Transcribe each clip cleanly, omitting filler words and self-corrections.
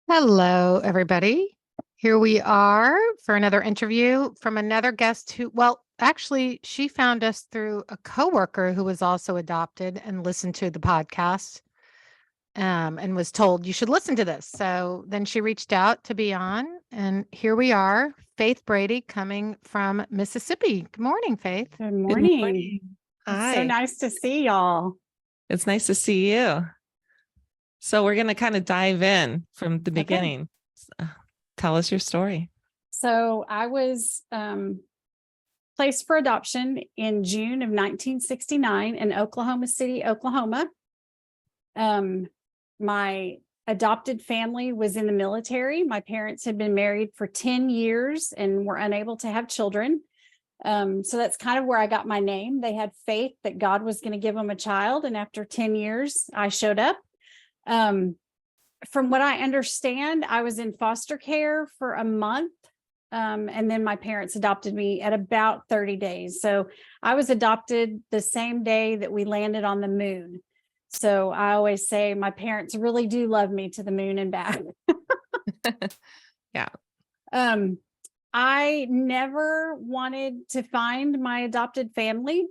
Hello, everybody. Here we are for another interview from another guest who, well, actually, she found us through a coworker who was also adopted and listened to the podcast and was told you should listen to this. So then she reached out to be on, and here we are, Faith Brady coming from Mississippi. Good morning, Faith. Good morning. Good morning. Hi. It's so nice to see y'all. It's nice to see you. So we're going to kind of dive in from the beginning. Tell us your story. So I was placed for adoption in June of 1969 in Oklahoma City, Oklahoma. My adopted family was in the military. My parents had been married for 10 years and were unable to have children. So that's kind of where I got my name. They had faith that God was going to give them a child. And after 10 years, I showed up. From what I understand, I was in foster care for a month. And then my parents adopted me at about 30 days. So I was adopted the same day that we landed on the moon. So I always say my parents really do love me to the moon and back. Yeah. I never wanted to find my adopted family.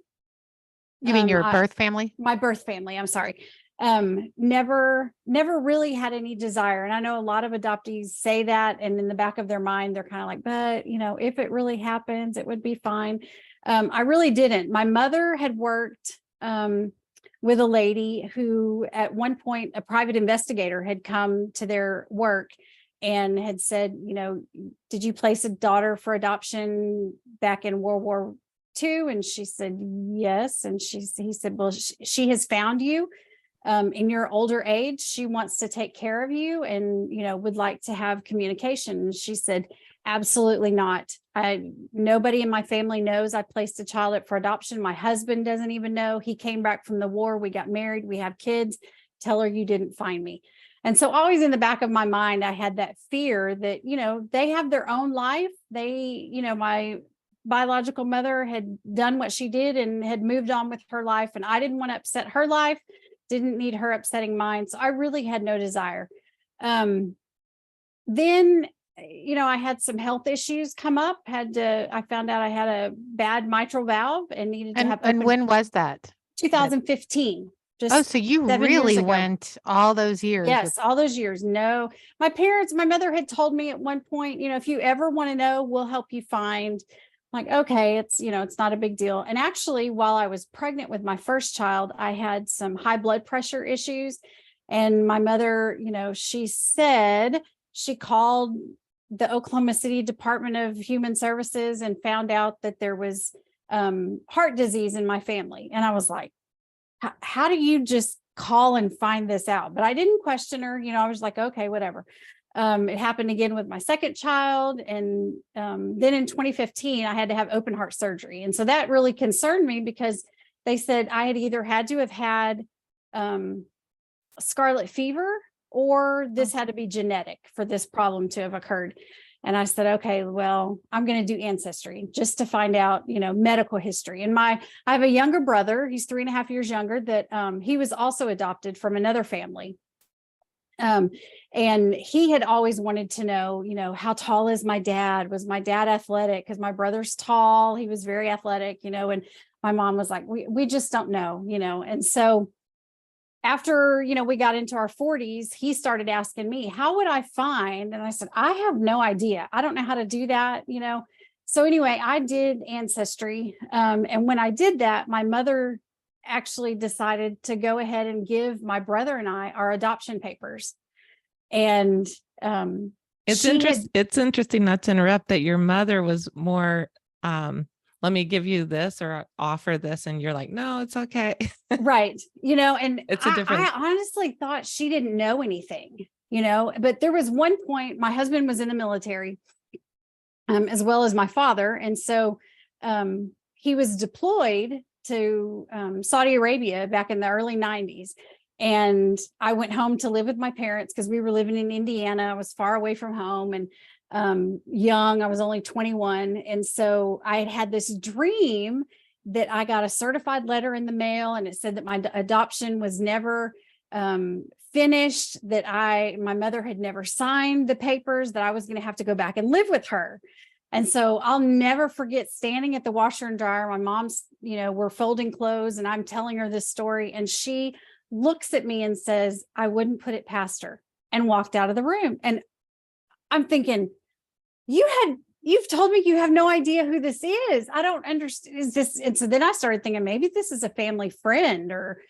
You mean your birth family? My birth family. I'm sorry. Never really had any desire. And I know a lot of adoptees say that, and in the back of their mind, they're kind of like, but if it really happens, it would be fine. I really didn't. My mother had worked, with a lady who at one point, a private investigator had come to their work and had said, did you place a daughter for adoption back in World War II? And she said, yes. And he said, well, she has found you. In your older age, she wants to take care of you and, would like to have communication. And she said, absolutely not. Nobody in my family knows I placed a child up for adoption. My husband doesn't even know. He came back from the war. We got married. We have kids. Tell her you didn't find me. And so always in the back of my mind, I had that fear that, they have their own life. My biological mother had done what she did and had moved on with her life. And I didn't want to upset her life. Didn't need her upsetting mine. So I really had no desire. Then, I had some health issues come up. I found out I had a bad mitral valve and needed to have. And when was that? 2015. So you really went all those years. Yes, all those years. No, my mother had told me at one point, if you ever want to know, we'll help you find. Like, okay, it's not a big deal. And actually, while I was pregnant with my first child, I had some high blood pressure issues. And my mother, she said she called the Oklahoma City Department of Human Services and found out that there was heart disease in my family. And I was like, how do you just call and find this out? But I didn't question her. I was like, okay, whatever. It happened again with my second child. And then in 2015, I had to have open heart surgery. And so that really concerned me because they said I had either had to have had scarlet fever or this had to be genetic for this problem to have occurred. And I said, okay, well, I'm going to do Ancestry just to find out, medical history. And I have a younger brother, he's 3.5 years younger, that he was also adopted from another family. And he had always wanted to know, how tall is my dad? Was my dad athletic? Because my brother's tall. He was very athletic, and my mom was like, we just don't know, And so after, we got into our 40s, he started asking me, how would I find? And I said, I have no idea. I don't know how to do that, So anyway, I did Ancestry. And when I did that, my mother actually decided to go ahead and give my brother and I our adoption papers. And it's interesting, not to interrupt, that your mother was more let me give you this or offer this, and you're like, no, it's okay. Right. And it's a different. I honestly thought she didn't know anything, but there was one point, my husband was in the military, as well as my father. And so he was deployed to Saudi Arabia back in the early 90s. And I went home to live with my parents because we were living in Indiana. I was far away from home and young. I was only 21. And so I had this dream that I got a certified letter in the mail, and it said that my adoption was never finished, that my mother had never signed the papers, that I was going to have to go back and live with her. And so I'll never forget standing at the washer and dryer. My mom's, we're folding clothes and I'm telling her this story. And she looks at me and says, I wouldn't put it past her, and walked out of the room. And I'm thinking, you've told me you have no idea who this is. I don't understand. Is this? And so then I started thinking, maybe this is a family friend or,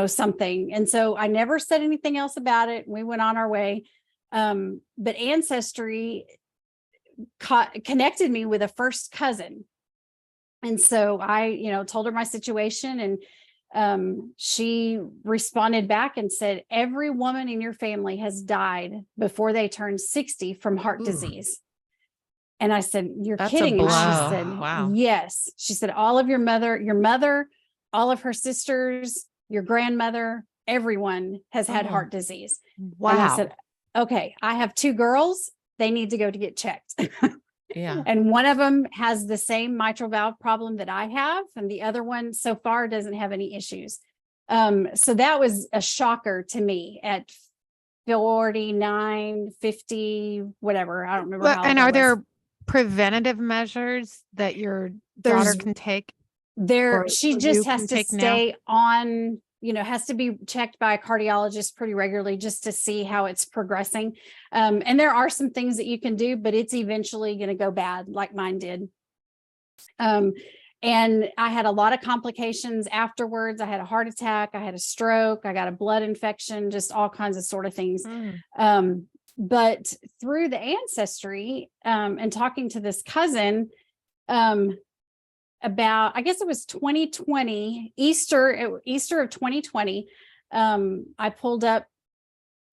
something. And so I never said anything else about it. We went on our way. But Ancestry connected me with a first cousin. And so I, told her my situation, and she responded back and said, every woman in your family has died before they turned 60 from heart disease. And I said, you're kidding me. She said, wow. Yes. She said, all of your mother, all of her sisters, your grandmother, everyone has had heart disease. Wow. And I said, okay, I have 2 girls. They need to go to get checked. Yeah. And one of them has the same mitral valve problem that I have. And the other one so far doesn't have any issues. So that was a shocker to me at 49, 50, whatever. I don't remember. And are there preventative measures that your daughter can take? She just has to stay on, has to be checked by a cardiologist pretty regularly just to see how it's progressing. And there are some things that you can do, but it's eventually going to go bad like mine did. And I had a lot of complications afterwards. I had a heart attack. I had a stroke. I got a blood infection, just all kinds of sort of things. But through the Ancestry and talking to this cousin about, I guess it was 2020, Easter of 2020, I pulled up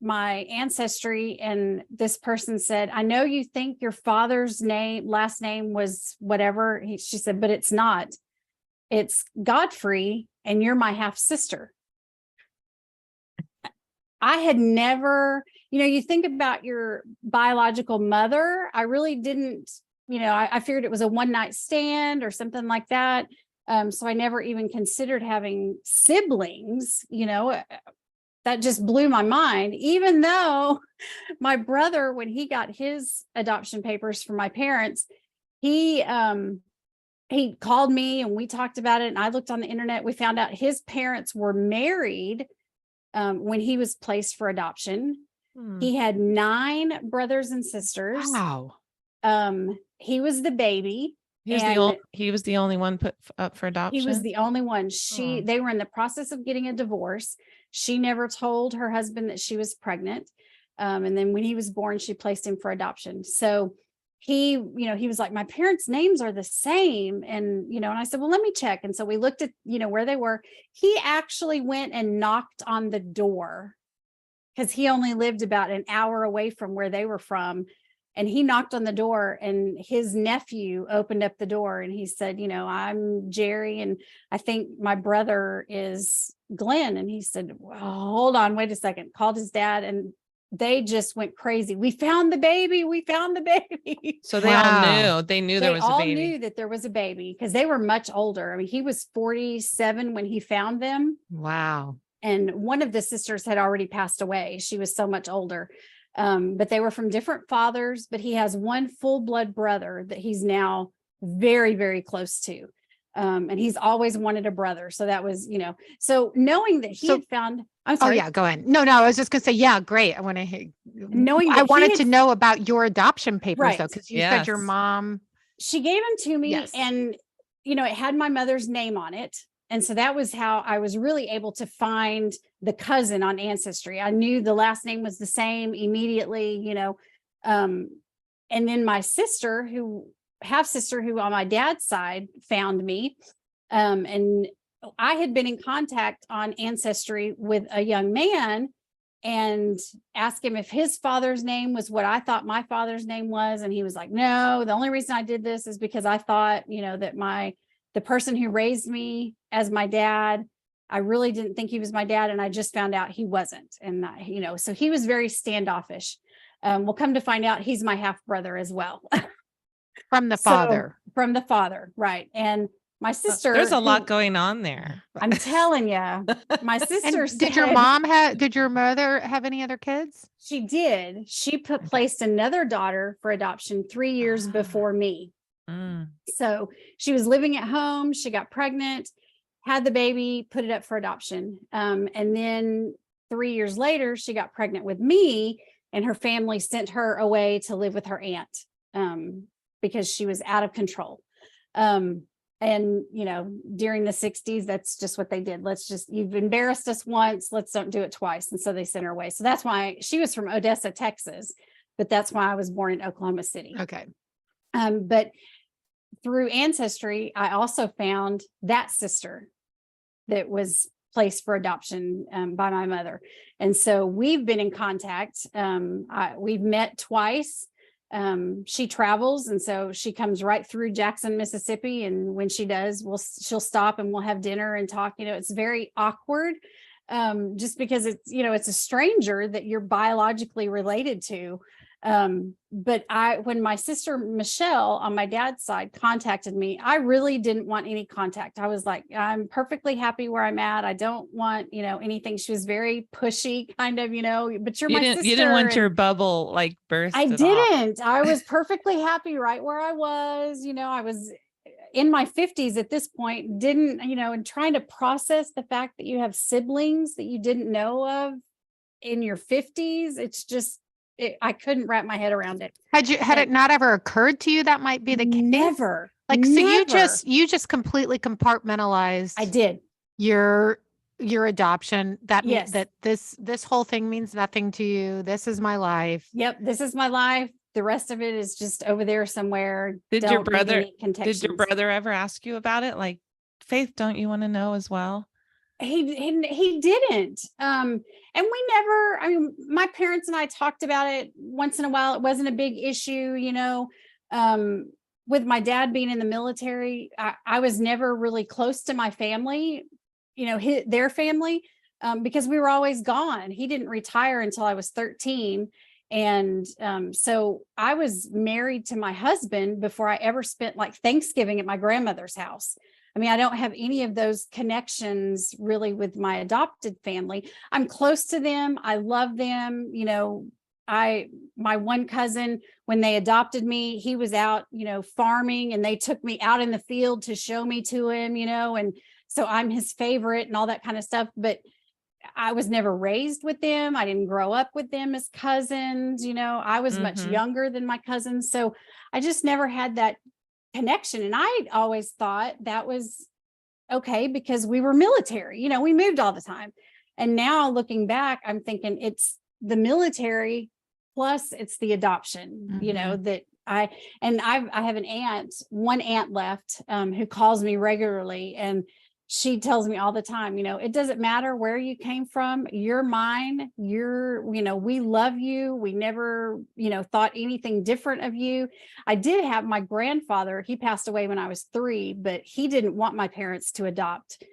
my Ancestry, and this person said, I know you think your father's last name was whatever. She said, but it's not. It's Godfrey, and you're my half sister. I had never, you think about your biological mother. I really didn't, I figured it was a one-night stand or something like that. So I never even considered having siblings, that just blew my mind, even though my brother, when he got his adoption papers from my parents, he called me and we talked about it. And I looked on the internet. We found out his parents were married when he was placed for adoption. He had 9 brothers and sisters. Wow. He was the baby. He was the only one put up for adoption. He was the only one. They were in the process of getting a divorce. She never told her husband that she was pregnant. And then when he was born, she placed him for adoption. So he was like, my parents' names are the same. And, and I said, well, let me check. And so we looked at, where they were. He actually went and knocked on the door because he only lived about an hour away from where they were from. And he knocked on the door, and his nephew opened up the door, and he said, I'm Jerry, and I think my brother is Glenn. And he said, well, hold on, wait a second. Called his dad, and they just went crazy. We found the baby. We found the baby. So they all knew. They knew there was a baby. They all knew that there was a baby because they were much older. I mean, he was 47 when he found them. Wow. And one of the sisters had already passed away. She was so much older. But they were from different fathers, but he has one full blood brother that he's now very, very close to. And he's always wanted a brother. So that was, so knowing that he had found, I'm sorry. Oh yeah, go ahead. No, I was just going to say, yeah, great. I want to hear, I wanted to know about your adoption papers though, because you said your mom. She gave them to me and, it had my mother's name on it. And so that was how I was really able to find the cousin on Ancestry. I knew the last name was the same immediately, and then my half sister who on my dad's side found me. And I had been in contact on Ancestry with a young man and asked him if his father's name was what I thought my father's name was. And he was like, no, the only reason I did this is because I thought, that the person who raised me as my dad, I really didn't think he was my dad. And I just found out he wasn't. And, so he was very standoffish. We'll come to find out he's my half brother as well. From the father. From the father. Right. And My sister, There's a lot going on there. I'm telling you, my sister And did your mother have any other kids? She did. She placed another daughter for adoption 3 years before me. So she was living at home. She got pregnant, had the baby, put it up for adoption. And then 3 years later, she got pregnant with me, and her family sent her away to live with her aunt because she was out of control. And, during the 60s, that's just what they did. You've embarrassed us once, let's don't do it twice. And so they sent her away. So that's why she was from Odessa, Texas, but that's why I was born in Oklahoma City. Okay. But through Ancestry, I also found that sister that was placed for adoption by my mother. And so we've been in contact. We've met twice. She travels, and so she comes right through Jackson, Mississippi. And when she does, she'll stop and we'll have dinner and talk. It's very awkward, just because it's a stranger that you're biologically related to. But when my sister Michelle on my dad's side contacted me, I really didn't want any contact. I was like, I'm perfectly happy where I'm at. I don't want, anything. She was very pushy, kind of, but you're my sister. You didn't want your bubble like burst. I didn't. I was perfectly happy right where I was. I was in my 50s at this point, and trying to process the fact that you have siblings that you didn't know of in your 50s. It's just, I couldn't wrap my head around it. Had it not ever occurred to you that might be the case? Never. So never. you just completely compartmentalized. I did. Your adoption. That means Yes. that this whole thing means nothing to you. This is my life. Yep. This is my life. The rest of it is just over there somewhere. Did your brother ever ask you about it? Like, Faith, don't you want to know as well? He didn't. And we never, my parents and I talked about it once in a while. It wasn't a big issue, with my dad being in the military. I was never really close to my family, their family, because we were always gone. He didn't retire until I was 13. And so I was married to my husband before I ever spent like Thanksgiving at my grandmother's house. I don't have any of those connections really with my adopted family. I'm close to them. I love them. My one cousin, when they adopted me, he was out, farming, and they took me out in the field to show me to him, and so I'm his favorite and all that kind of stuff. But I was never raised with them. I didn't grow up with them as cousins. I was much younger than my cousins. So I just never had that connection. And I always thought that was okay because we were military, we moved all the time. And now looking back, I'm thinking it's the military plus it's the adoption, that I have one aunt left, who calls me regularly, and she tells me all the time, it doesn't matter where you came from. You're mine. We love you. We never, thought anything different of you. I did have my grandfather. He passed away when I was 3, but he didn't want my parents to adopt.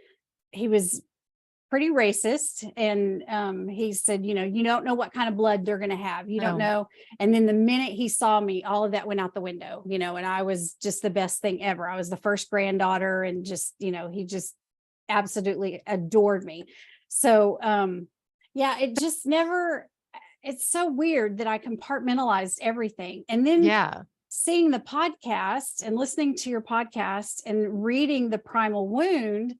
He was pretty racist. And he said, you don't know what kind of blood they're going to have. You don't know. And then the minute he saw me, all of that went out the window, and I was just the best thing ever. I was the first granddaughter, and just, he just absolutely adored me. So it just never, it's so weird that I compartmentalized everything. And then seeing the podcast and listening to your podcast and reading The Primal Wound,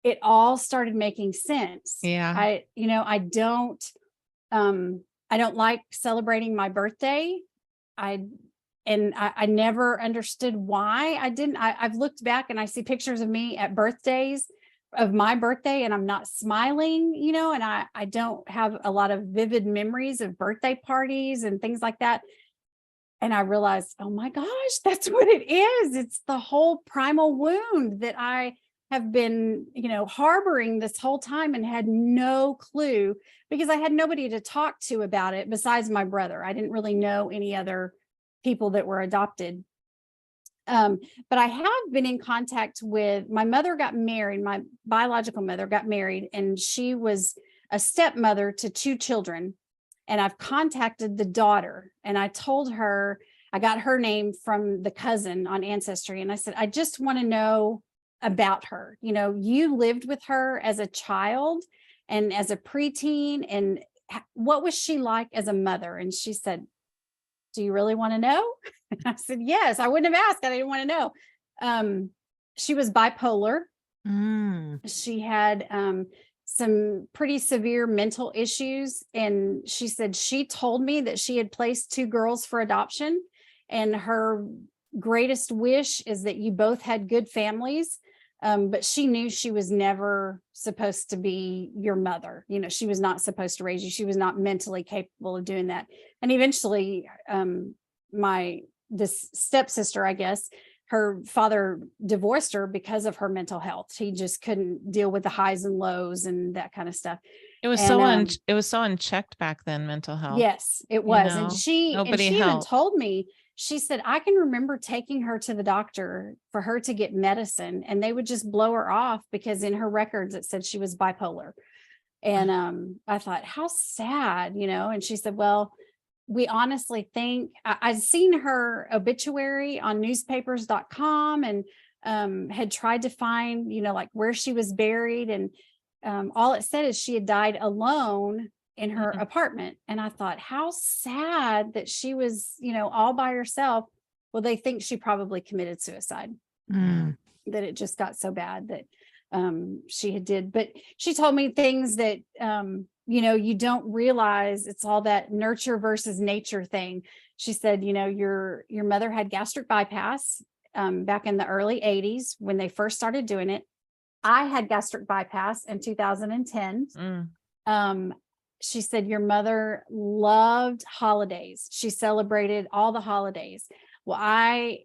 it all started making sense. I don't like celebrating my birthday. I never understood why I didn't. I've looked back and I see pictures of me at birthdays of my birthday, and I'm not smiling, and I don't have a lot of vivid memories of birthday parties and things like that. And I realized, oh my gosh, that's what it is. It's the whole primal wound that I have been, harboring this whole time and had no clue, because I had nobody to talk to about it besides my brother. I didn't really know any other people that were adopted. But I have been in contact with, my mother got married, my biological mother got married, and she was a stepmother to 2 children. And I've contacted the daughter, and I told her, I got her name from the cousin on Ancestry. And I said, I just want to know about her. You lived with her as a child and as a preteen, and what was she like as a mother? And she said, do you really want to know? And I said, yes. I wouldn't have asked. I didn't want to know. She was bipolar. She had some pretty severe mental issues. And she said she told me that she had placed 2 girls for adoption. And her greatest wish is that you both had good families. But she knew she was never supposed to be your mother. She was not supposed to raise you. She was not mentally capable of doing that. And eventually, this stepsister, I guess, her father divorced her because of her mental health. He just couldn't deal with the highs and lows and that kind of stuff. It was it was so unchecked back then, mental health. Yes, it was. And she even told me, she said, I can remember taking her to the doctor for her to get medicine, and they would just blow her off because in her records it said she was bipolar. And I thought, how sad, and she said, well, we honestly think I'd seen her obituary on newspapers.com and had tried to find, like where she was buried. And all it said is she had died alone in her apartment. And I thought, how sad that she was, all by herself. Well, they think she probably committed suicide, that it just got so bad that she had did. But she told me things that, you don't realize. It's all that nurture versus nature thing. She said, your mother had gastric bypass back in the early 80s when they first started doing it. I had gastric bypass in 2010. She said, your mother loved holidays. She celebrated all the holidays. Well,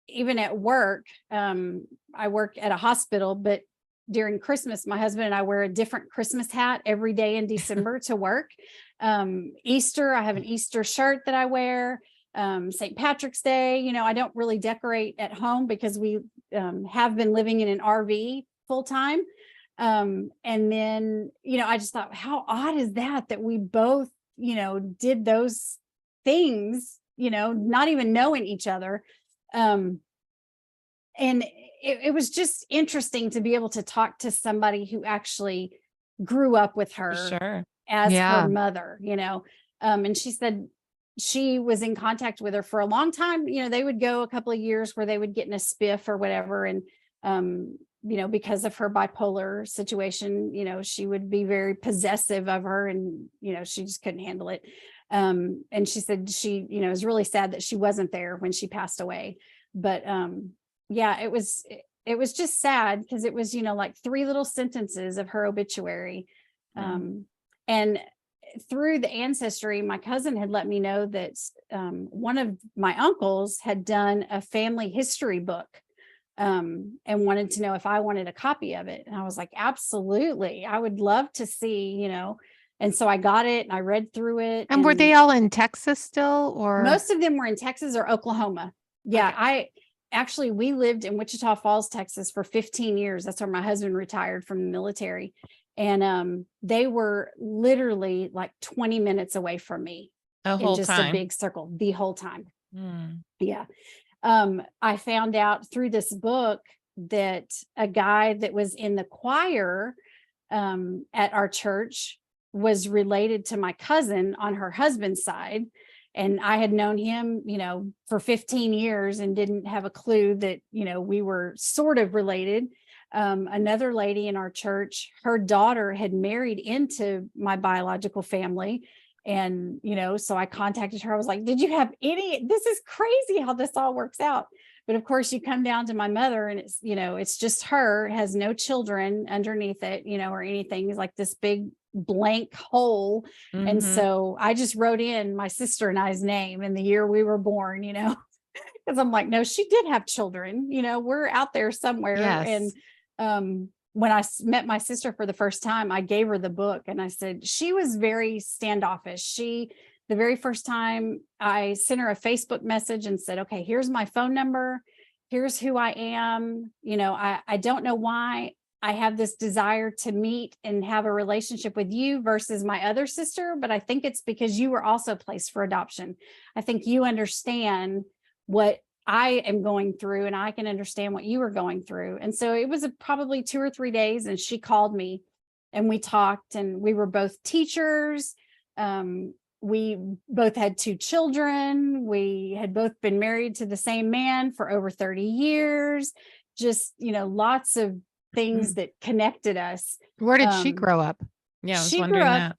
even at work, I work at a hospital, but during Christmas, my husband and I wear a different Christmas hat every day in December to work. Easter, I have an Easter shirt that I wear. St. Patrick's Day, I don't really decorate at home because we have been living in an RV full time. And then, I just thought, how odd is that we both, did those things, not even knowing each other. And it was just interesting to be able to talk to somebody who actually grew up with her as her mother, and she said she was in contact with her for a long time. They would go a couple of years where they would get in a spiff or whatever. And, because of her bipolar situation, she would be very possessive of her, and, she just couldn't handle it. And she said she, it was really sad that she wasn't there when she passed away. But, it was just sad because it was, like 3 little sentences of her obituary. And through the Ancestry, my cousin had let me know that one of my uncles had done a family history book. And wanted to know if I wanted a copy of it. And I was like, absolutely. I would love to see, and so I got it and I read through it. And were they all in Texas still, or? Most of them were in Texas or Oklahoma. Yeah. Okay. We lived in Wichita Falls, Texas for 15 years. That's where my husband retired from the military. And they were literally like 20 minutes away from me. A big circle the whole time. Yeah. I found out through this book that a guy that was in the choir at our church was related to my cousin on her husband's side. And I had known him, for 15 years and didn't have a clue that, we were sort of related. Another lady in our church, her daughter had married into my biological family. And, so I contacted her. I was like, did you have this is crazy how this all works out. But of course you come down to my mother and it's, it's just her, has no children underneath it, or anything. It's like this big blank hole. And so I just wrote in my sister and I's name and the year we were born, because I'm like, no, she did have children, we're out there somewhere. Yes. And, when I met my sister for the first time, I gave her the book and I said, she was very standoffish. The very first time I sent her a Facebook message and said, okay, here's my phone number. Here's who I am. I don't know why I have this desire to meet and have a relationship with you versus my other sister, but I think it's because you were also placed for adoption. I think you understand what I am going through, and I can understand what you were going through. And so it was probably 2 or 3 days, and she called me and we talked, and we were both teachers. We both had 2 children. We had both been married to the same man for over 30 years. Just, lots of things that connected us. Where did she grow up? Yeah, I was she wondering grew up,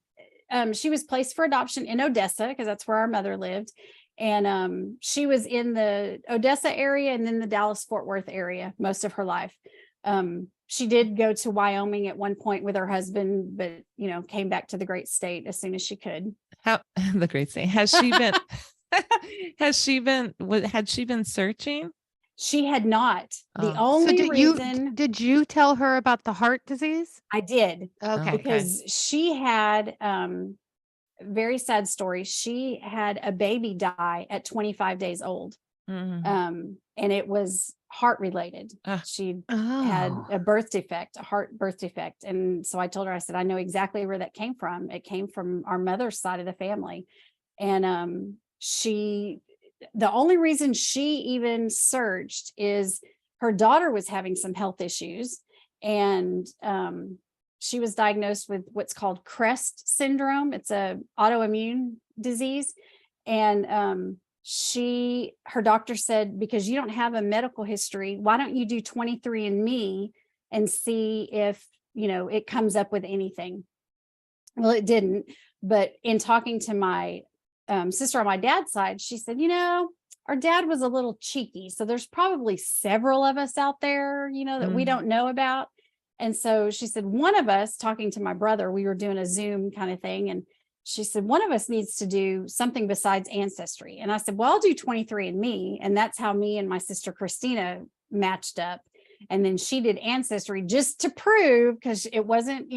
that. She was placed for adoption in Odessa because that's where our mother lived. And she was in the Odessa area and then the Dallas-Fort Worth area most of her life. She did go to Wyoming at one point with her husband, but, came back to the great state as soon as she could. The great state. Has she been, had she been searching? She had not. The Oh. only reason. Did you tell her about the heart disease? I did. Okay. Because she had, very sad story. She had a baby die at 25 days old. Mhm. And it was heart related. She had a birth defect, a heart birth defect. And so I told her, I said, I know exactly where that came from. It came from our mother's side of the family. And the only reason she even searched is her daughter was having some health issues. And she was diagnosed with what's called CREST syndrome. It's a autoimmune disease. And her doctor said, because you don't have a medical history, why don't you do 23andMe and see if, it comes up with anything? Well, it didn't. But in talking to my sister on my dad's side, she said, our dad was a little cheeky. So there's probably several of us out there, that we don't know about. And so she said, one of us, talking to my brother, we were doing a Zoom kind of thing. And she said, one of us needs to do something besides Ancestry. And I said, well, I'll do 23andMe. And that's how me and my sister Christina matched up. And then she did Ancestry just to prove, because it wasn't,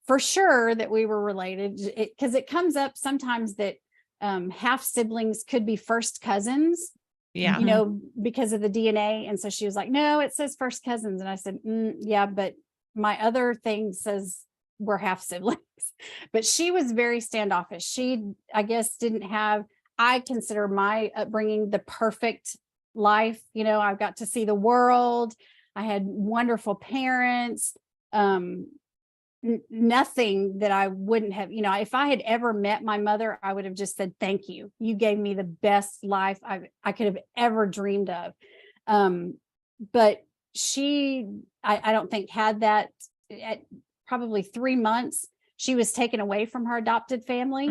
for sure that we were related. Because it comes up sometimes that half siblings could be first cousins. Yeah. Because of the DNA. And so she was like, no, it says first cousins. And I said, yeah, but my other thing says we're half siblings. But she was very standoffish. She, I guess, I consider my upbringing the perfect life. I've got to see the world. I had wonderful parents. Nothing that I wouldn't have, if I had ever met my mother, I would have just said, thank you. You gave me the best life I could have ever dreamed of. But she, I don't think had that. At probably 3 months, she was taken away from her adopted family.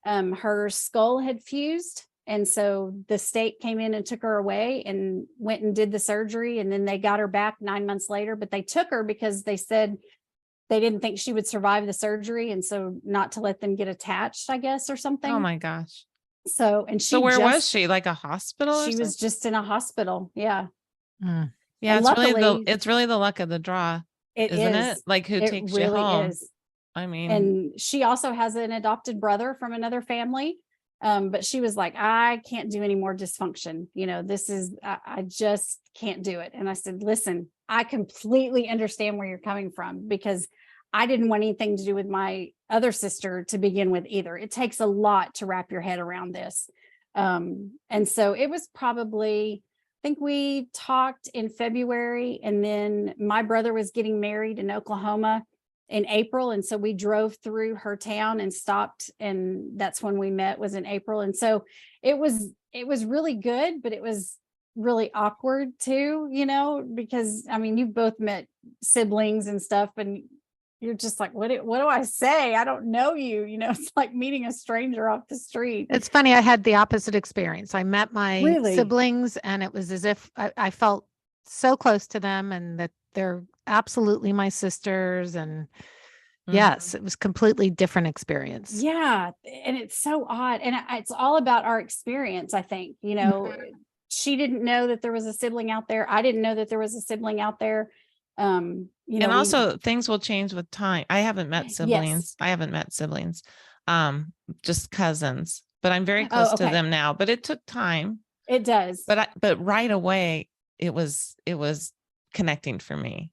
Her skull had fused. And so the state came in and took her away and went and did the surgery. And then they got her back 9 months later, but they took her because they said they didn't think she would survive the surgery. And so not to let them get attached, I guess, or something. Oh my gosh. So where was she? Like a hospital? She was just in a hospital. Yeah. Yeah. It's really the luck of the draw. Isn't it? Like who takes you home? Is. I mean, and she also has an adopted brother from another family. But she was like, I can't do any more dysfunction. I just can't do it. And I said, listen, I completely understand where you're coming from, because I didn't want anything to do with my other sister to begin with either. It takes a lot to wrap your head around this. And so it was probably, I think we talked in February, and then my brother was getting married in Oklahoma in April. And so we drove through her town and stopped. And that's when we met, was in April. And so it was really good, but it was really awkward too, because you've both met siblings and stuff, and you're just like, what do I say? I don't know you, it's like meeting a stranger off the street. It's funny. I had the opposite experience. I met my siblings, and it was as if I felt so close to them, and that they're absolutely my sisters. And yes, it was completely different experience. Yeah. And it's so odd. And it's all about our experience, I think. She didn't know that there was a sibling out there. I didn't know that there was a sibling out there. And also things will change with time. I haven't met siblings. Yes. I haven't met siblings, just cousins, but I'm very close to them now, but it took time. It does. But right away it was connecting for me.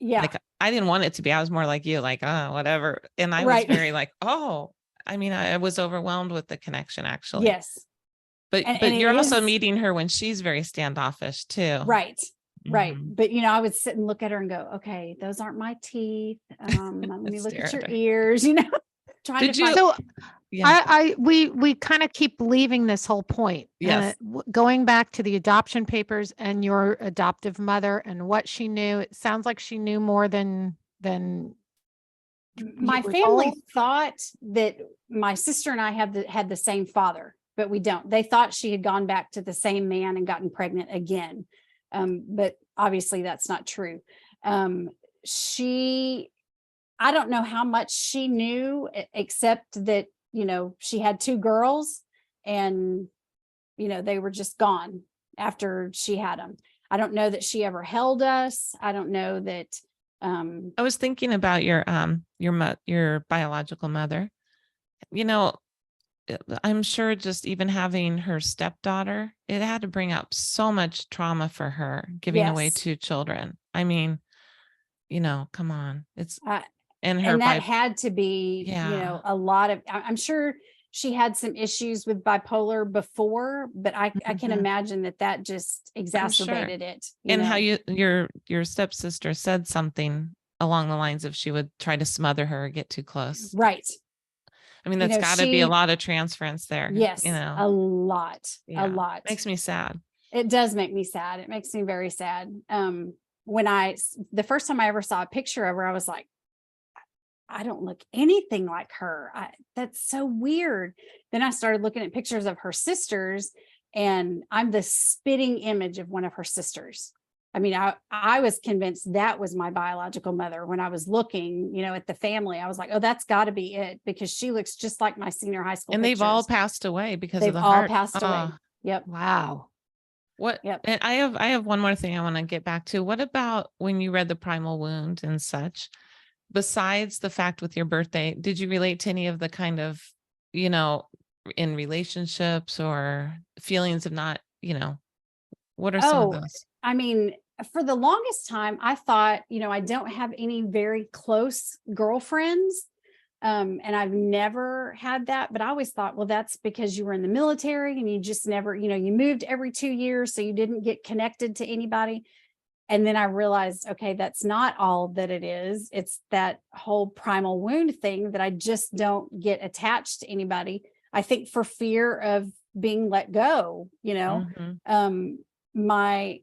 Yeah. Like I didn't want it to be, I was more like you, like, whatever. And I was very like, I was overwhelmed with the connection actually. Yes. But you're also meeting her when she's very standoffish too. Right. Right. But, I would sit and look at her and go, okay, those aren't my teeth. Let me look at your ears, trying to find. So we kind of keep leaving this whole point. Yes. Going back to the adoption papers and your adoptive mother and what she knew, it sounds like she knew more than my family thought that my sister and I had the same father, but we don't. They thought she had gone back to the same man and gotten pregnant again. But obviously that's not true. I don't know how much she knew, except that, she had 2 girls and, they were just gone after she had them. I don't know that she ever held us. I don't know that. I was thinking about your biological mother. I'm sure just even having her stepdaughter, it had to bring up so much trauma for her, giving away 2 children. I mean, come on. It's and that had to be, a lot of, I'm sure she had some issues with bipolar before, but I can imagine that just exacerbated it. And how your stepsister said something along the lines of she would try to smother her or get too close. Right. I mean, that's got to be a lot of transference there. Yes, a lot. Makes me sad. It does make me sad. It makes me very sad. The first time I ever saw a picture of her, I was like, I don't look anything like her. That's so weird. Then I started looking at pictures of her sisters, and I'm the spitting image of one of her sisters. I mean, I was convinced that was my biological mother when I was looking, at the family. I was like, oh, that's got to be it, because she looks just like my senior high school. And pictures. They've all passed away because of the heart. They've all passed away. Yep. Wow. What? Yep. And I have one more thing I want to get back to. What about when you read The Primal Wound and such? Besides the fact with your birthday, did you relate to any of the kind of, in relationships or feelings of not, what are some of those? I mean, for the longest time, I thought, I don't have any very close girlfriends. And I've never had that, but I always thought, well, that's because you were in the military and you just never, you moved every 2 years. So you didn't get connected to anybody. And then I realized, okay, that's not all that it is. It's that whole primal wound thing that I just don't get attached to anybody. I think for fear of being let go, my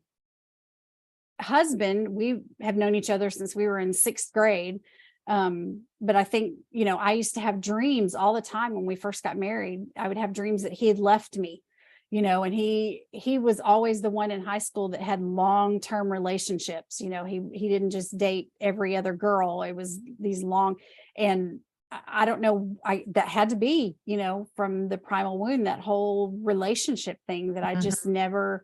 husband, we have known each other since we were in 6th grade. But I think, I used to have dreams all the time when we first got married. I would have dreams that he had left me, and he was always the one in high school that had long-term relationships. He didn't just date every other girl. It was these long, and I don't know, that had to be, from the primal wound, that whole relationship thing that I just never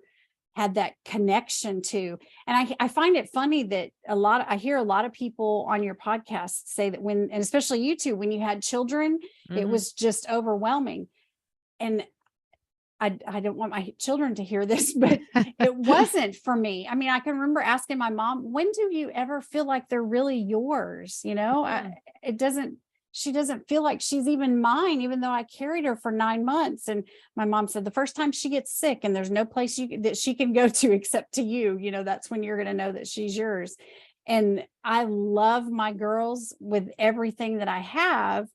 had that connection to. And I find it funny that I hear a lot of people on your podcast say that and especially you two, when you had children, it was just overwhelming. And I don't want my children to hear this, but it wasn't for me. I mean, I can remember asking my mom, when do you ever feel like they're really yours? She doesn't feel like she's even mine, even though I carried her for 9 months. And my mom said, the first time she gets sick and there's no place that she can go to except to you, that's when you're going to know that she's yours. And I love my girls with everything that I have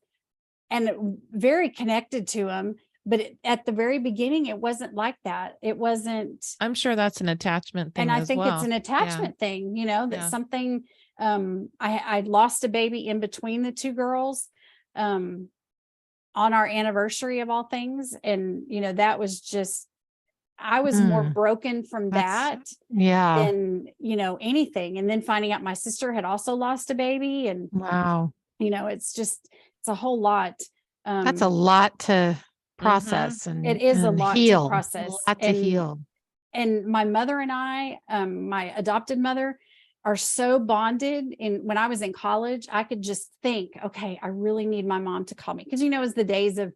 and very connected to them. But at the very beginning, it wasn't like that. It wasn't. I'm sure that's an attachment thing. And I think it's an attachment thing, that's something. I lost a baby in between the 2 girls on our anniversary of all things. And, that was just, I was more broken from that than, anything. And then finding out my sister had also lost a baby, and wow, it's a whole lot. That's a lot to process. And it is a lot to process. A lot to heal. And my mother and I, my adopted mother, are so bonded. And when I was in college, I could just think, okay, I really need my mom to call me. Because, it was the days of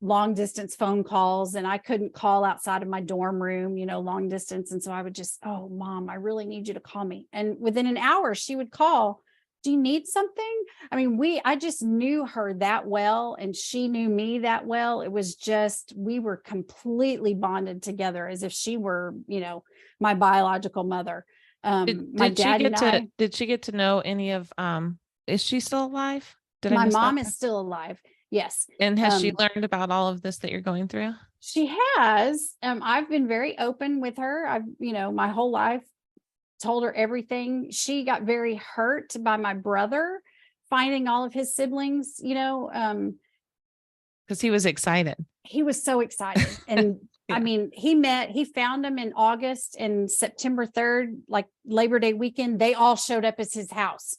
long distance phone calls, and I couldn't call outside of my dorm room, long distance. And so I would just, oh, Mom, I really need you to call me. And within an hour, she would call do you need something? I mean, I just knew her that well, and she knew me that well. It was just, we were completely bonded together as if she were, my biological mother. My dad and I. Did she get to know any of, is she still alive? My mom is still alive. Yes. And has she learned about all of this that you're going through? She has. I've been very open with her. I've, my whole life told her everything. She got very hurt by my brother finding all of his siblings, because he was excited. He was so excited. And yeah. I mean, he found them in August, and September 3rd, like Labor Day weekend, they all showed up at his house.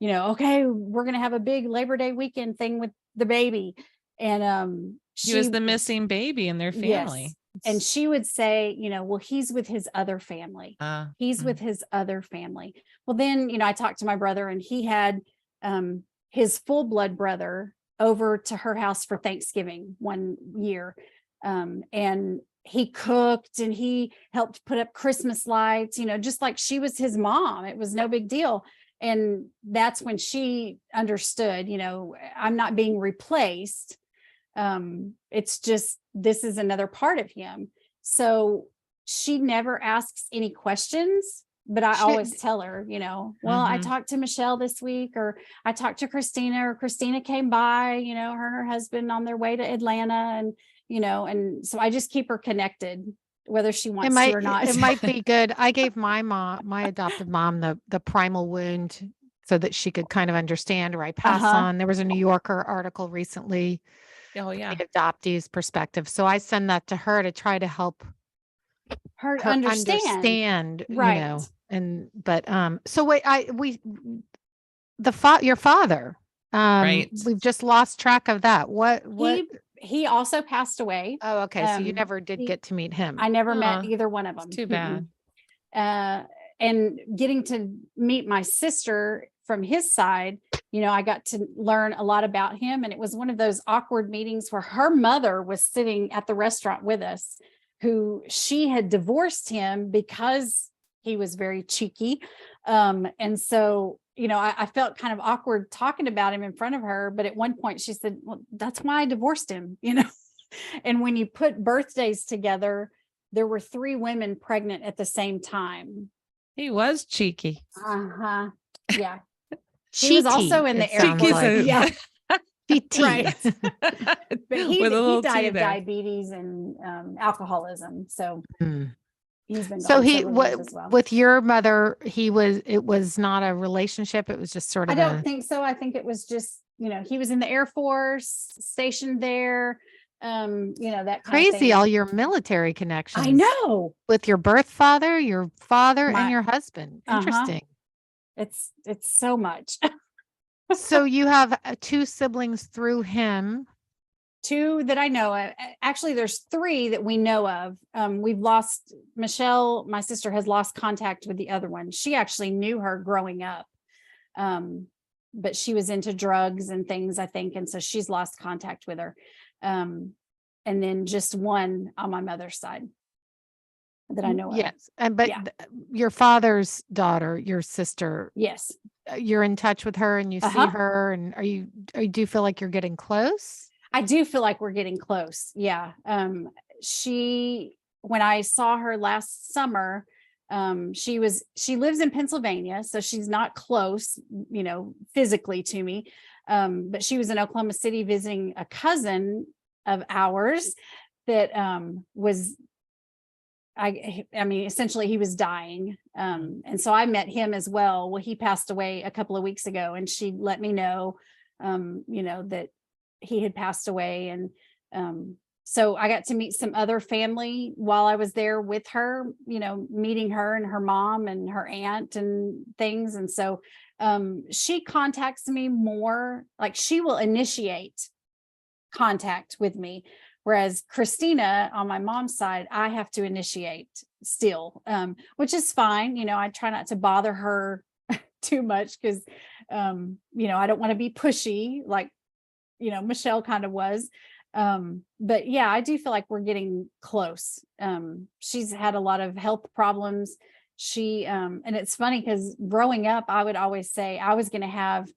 Okay, we're going to have a big Labor Day weekend thing with the baby. And he was the missing baby in their family. Yes. And she would say, well, he's with his other family. He's with his other family. Well, then, I talked to my brother, and he had his full blood brother over to her house for Thanksgiving one year. And he cooked, and he helped put up Christmas lights, just like she was his mom. It was no big deal. And that's when she understood, I'm not being replaced. It's just, this is another part of him. So she never asks any questions, but I always tell her, well, I talked to Michelle this week, or I talked to Christina, or Christina came by, her and her husband on their way to Atlanta. And, and so I just keep her connected, whether she wants to or not. It might be good. I gave my adoptive mom the primal wound so that she could kind of understand, or I pass on. There was a New Yorker article recently. Oh yeah. The adoptee's perspective. So I send that to her to try to help her understand. Right. So wait, your father, right. We've just lost track of that. What? He also passed away. Oh, okay. So you never did get to meet him. I never met either one of them. Too bad. And getting to meet my sister from his side, I got to learn a lot about him. And it was one of those awkward meetings where her mother was sitting at the restaurant with us, who she had divorced him because he was very cheeky. And so, I felt kind of awkward talking about him in front of her. But at one point she said, well, that's why I divorced him, And when you put birthdays together, there were 3 women pregnant at the same time. He was cheeky. Yeah. He was also in the Air Force. Like. Yeah. Right. But he died of diabetes and alcoholism. So he's been gone several years as well. With your mother, it was not a relationship. It was just sort of. I don't think so. I think it was just, he was in the Air Force, stationed there. That crazy, all your military connections. I know. With your birth father, your father, and your husband. Interesting. It's so much. So you have 2 siblings through him. 2 that I know of. Actually, there's 3 that we know of. We've lost Michelle. My sister has lost contact with the other one. She actually knew her growing up. But she was into drugs and things, I think. And so she's lost contact with her. And then just 1 on my mother's side that I know of. Yes. But your father's daughter, your sister. Yes. You're in touch with her and you see her, and do you feel like you're getting close? I do feel like we're getting close. Yeah. When I saw her last summer, she lives in Pennsylvania, so she's not close, physically to me. But she was in Oklahoma City visiting a cousin of ours that was, essentially he was dying. And so I met him as well. Well, he passed away a couple of weeks ago, and she let me know, that he had passed away. And so I got to meet some other family while I was there with her, meeting her and her mom and her aunt and things. And so she contacts me more, like she will initiate contact with me. Whereas Christina on my mom's side, I have to initiate still, which is fine. I try not to bother her too much because, I don't want to be pushy like, Michelle kind of was. But yeah, I do feel like we're getting close. She's had a lot of health problems. she, and it's funny because growing up, I would always say I was going to have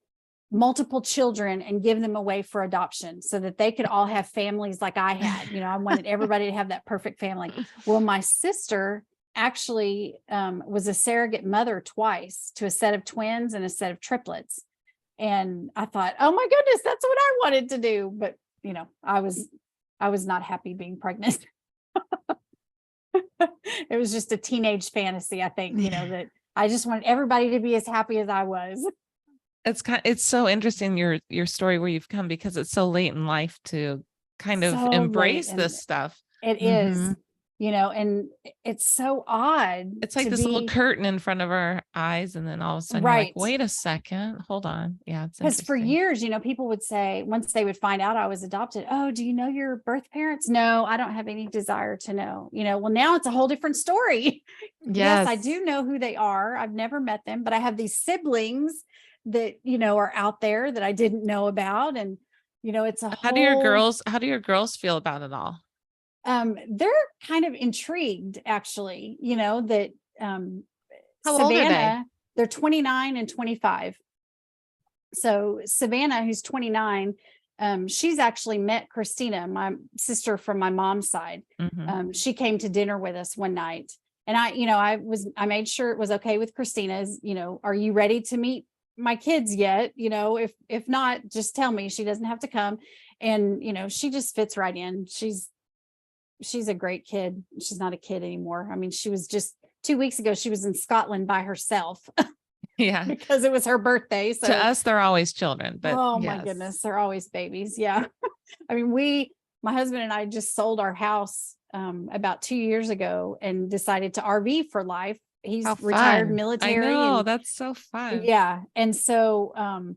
multiple children and give them away for adoption so that they could all have families like I had. I wanted everybody to have that perfect family. Well, my sister actually was a surrogate mother twice to a set of twins and a set of triplets. And I thought, oh my goodness, that's what I wanted to do. But, I was not happy being pregnant. It was just a teenage fantasy, I think, that I just wanted everybody to be as happy as I was. It's so interesting, your story where you've come, because it's so late in life to kind of embrace this stuff. It is, and it's so odd. It's like this little curtain in front of our eyes. And then all of a sudden, you're like, wait a second, hold on. Yeah. Because for years, people would say, once they would find out I was adopted, oh, do you know your birth parents? No, I don't have any desire to know. Well, now it's a whole different story. Yes, I do know who they are. I've never met them, but I have these siblings that, are out there that I didn't know about. And, it's how do your girls feel about it all? They're kind of intrigued, actually, that how Savannah, old are they? They're 29 and 25. So Savannah, who's 29, she's actually met Christina, my sister from my mom's side. She came to dinner with us one night, and I made sure it was okay with Christina's, are you ready to meet my kids yet? If not, just tell me. She doesn't have to come. And, she just fits right in. She's a great kid. She's not a kid anymore. I mean, she was just 2 weeks ago, she was in Scotland by herself. Yeah. Because it was her birthday. So to us, they're always children, but oh my goodness, they're always babies. Yeah. I mean, my husband and I just sold our house about 2 years ago and decided to RV for life. He's retired military. I know, that's so fun. Yeah. And so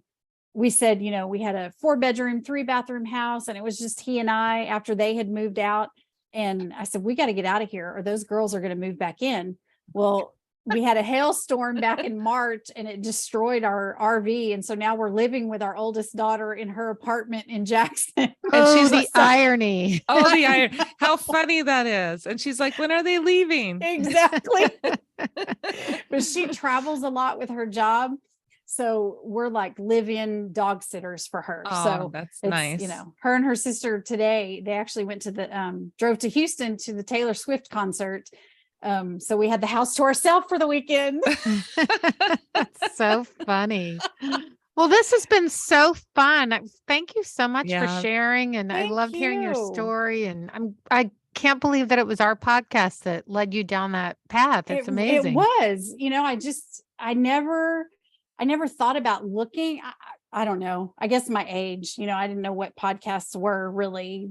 we said, we had a 4-bedroom, 3-bathroom house, and it was just he and I after they had moved out. And I said, we got to get out of here or those girls are going to move back in. Well, we had a hailstorm back in March and it destroyed our RV. And so now we're living with our oldest daughter in her apartment in Jackson. And she's the irony. Oh, the irony. How funny that is. And she's like, when are they leaving? Exactly. But she travels a lot with her job. So we're like live-in dog sitters for her. Oh, so that's nice. Her and her sister today, they actually went to drove to Houston to the Taylor Swift concert. So we had the house to ourselves for the weekend. That's so funny. Well, this has been so fun. Thank you so much for sharing. And I loved hearing your story. And I can't believe that it was our podcast that led you down that path. It's amazing. It was, I never thought about looking. I don't know. I guess my age, I didn't know what podcasts were, really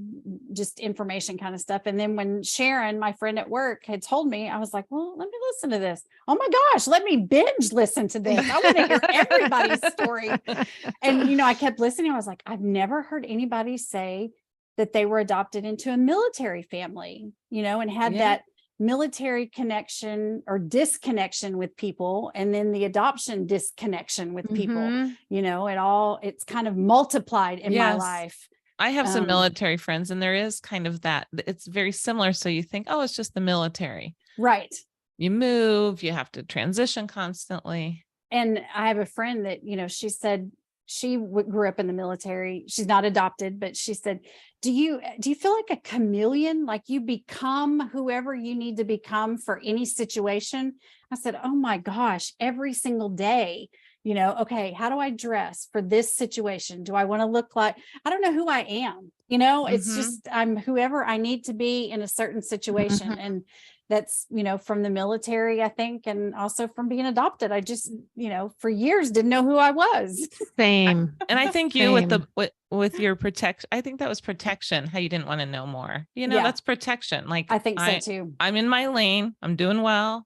just information kind of stuff. And then when Sharon, my friend at work, had told me, I was like, well, let me listen to this. Oh my gosh, let me binge listen to this. I want to hear everybody's story. And, I kept listening. I was like, I've never heard anybody say that they were adopted into a military family, and had that military connection or disconnection with people, and then the adoption disconnection with people. It's kind of multiplied in my life. I have some military friends, and there is kind of that. It's very similar. So you think, oh, it's just the military, right? You move, you have to transition constantly. And I have a friend that she said she grew up in the military. She's not adopted, but she said, do you feel like a chameleon? Like you become whoever you need to become for any situation? I said, oh my gosh, every single day, okay, how do I dress for this situation? Do I want to look like, I don't know who I am, it's just, I'm whoever I need to be in a certain situation. And that's, from the military, I think, and also from being adopted. I just, for years didn't know who I was. Same. And I think you with your protection, I think that was protection, how you didn't want to know more, that's protection. Like, I think so too. I'm in my lane. I'm doing well.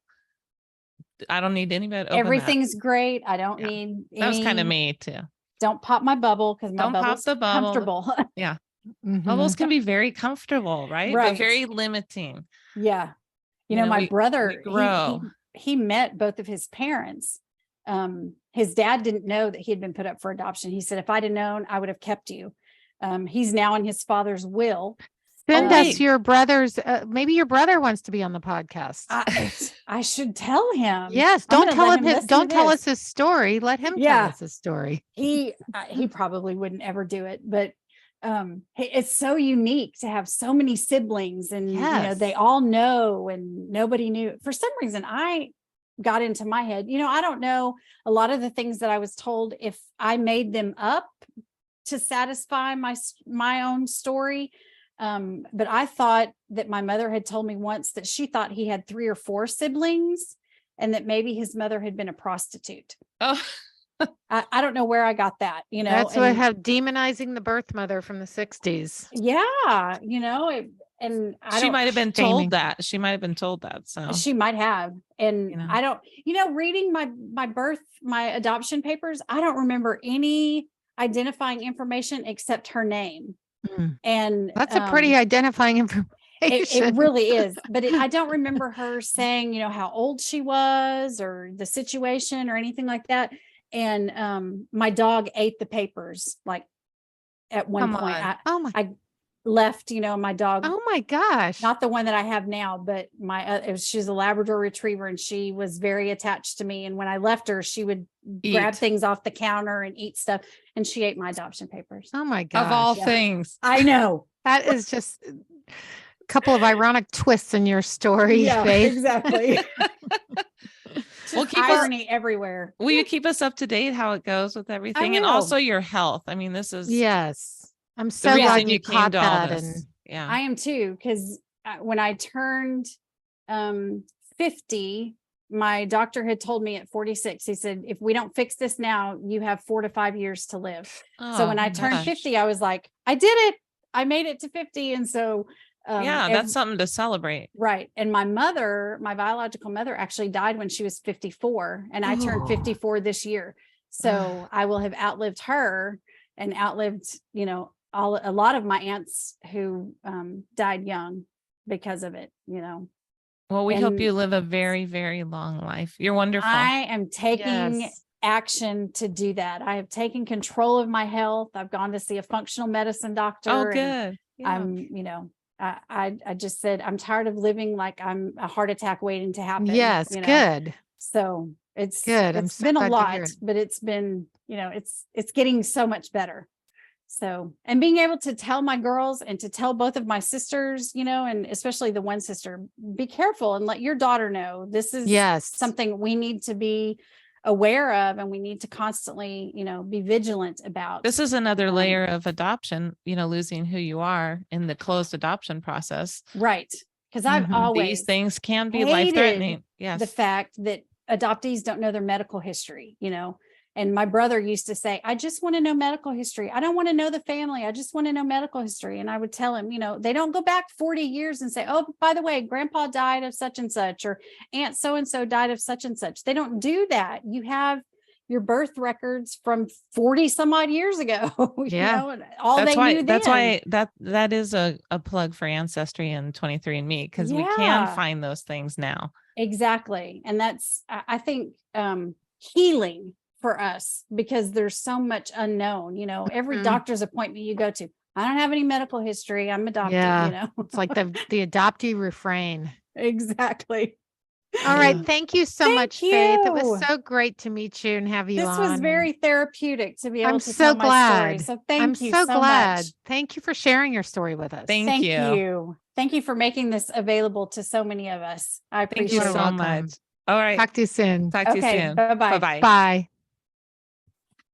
I don't need anybody. Everything's great. I don't need that was kind of me too. Don't pop my bubble because my bubble's comfortable. Yeah. Bubbles can be very comfortable, right? But very limiting. Yeah. My brother, he met both of his parents. His dad didn't know that he had been put up for adoption. He said, if I'd have known, I would have kept you. He's now in his father's will. Send wait. us your brother's, maybe your brother wants to be on the podcast. I should tell him. Yes. I'm Don't gonna tell let him listen to don't tell this. us his story. Let him tell Yeah. us his story. He probably wouldn't ever do it, but it's so unique to have so many siblings, and you know, they Yes. all know and nobody knew. For some reason, I got into my head, you know, I don't know a lot of the things that I was told, if I made them up to satisfy my own story. But I thought that my mother had told me once that she thought he had 3 or 4 siblings, and that maybe his mother had been a prostitute. Oh, I don't know where I got that, you know. That's what I have, demonizing the birth mother from the 60s. Yeah, you know, and she might have been shaming. told that. She might have been told that. So she might have. And You know. I don't, you know, reading my adoption papers, I don't remember any identifying information except her name. And That's a pretty identifying information. it really is. But I don't remember her saying, you know, how old she was or the situation or anything like that. And my dog ate the papers, like at one Come point. on. I left, you know, my dog. Oh my gosh. Not the one that I have now, but she's a Labrador retriever, and she was very attached to me. And when I left her, she would grab things off the counter and eat stuff. And she ate my adoption papers. Oh my gosh. of all things. I know. That is just a couple of ironic twists in your story, Faith. exactly. Well, keep irony everywhere. Will you keep us up to date how it goes with everything, and will. also your health? I mean, this is Yes. I'm the so reason glad you came caught to all that. this. And Yeah. I am too, because when I turned 50, my doctor had told me at 46, he said, if we don't fix this now, you have 4 to 5 years to live. So when Oh, I turned gosh. 50, I was like, I did it. I made it to 50. And so Yeah, that's something to celebrate. right. And my biological mother actually died when she was 54, and I turned Oh. 54 this year. So I will have outlived her and outlived, you know, a lot of my aunts who died young because of it, you know. Well, we hope And you live a very, very long life. You're wonderful. I am taking Yes. action to do that. I have taken control of my health. I've gone to see a functional medicine doctor. Oh, and good. Yeah. I'm, you know, I just said, I'm tired of living like I'm a heart attack waiting to happen. yes, you know? good. So it's Good. I'm It's so been a glad to lot, hear it. but it's been, you know, it's getting so much better. So, and being able to tell my girls and to tell both of my sisters, you know, and especially the one sister, be careful and let your daughter know this is Yes. something we need to be aware of, and we need to constantly, you know, be vigilant about. This is another layer of adoption, you know, losing who you are in the closed adoption process. Right. Because I've Mhm. always These things can be hated life-threatening. Yes. the fact that adoptees don't know their medical history, you know. And my brother used to say, I just want to know medical history. I don't want to know the family. I just want to know medical history. And I would tell him, you know, they don't go back 40 years and say, oh, by the way, grandpa died of such and such, or aunt so-and-so died of such and such. They don't do that. You have your birth records from 40 some odd years ago. Yeah. You know, and all That's they why knew that's then. why that is a plug for Ancestry and 23andMe, because we Yeah. can find those things now. Exactly. And that's, I think, healing for us, because there's so much unknown, you know, every Mhm. doctor's appointment you go to, I don't have any medical history. I'm adopted, Yeah. you know. It's like the adoptee refrain. Exactly. All right. Thank you so Thank much, Faith. It you. was so great to meet you and have you This on. was and very therapeutic to be able I'm to so tell my story. glad. So thank I'm you so glad. much. Thank you for sharing your story with us. Thank you. you. Thank you for making this available to so many of us. I Thank you appreciate so it. welcome. much. All right. Talk to you soon. Talk to you Okay, soon. bye-bye. Bye-bye. Bye.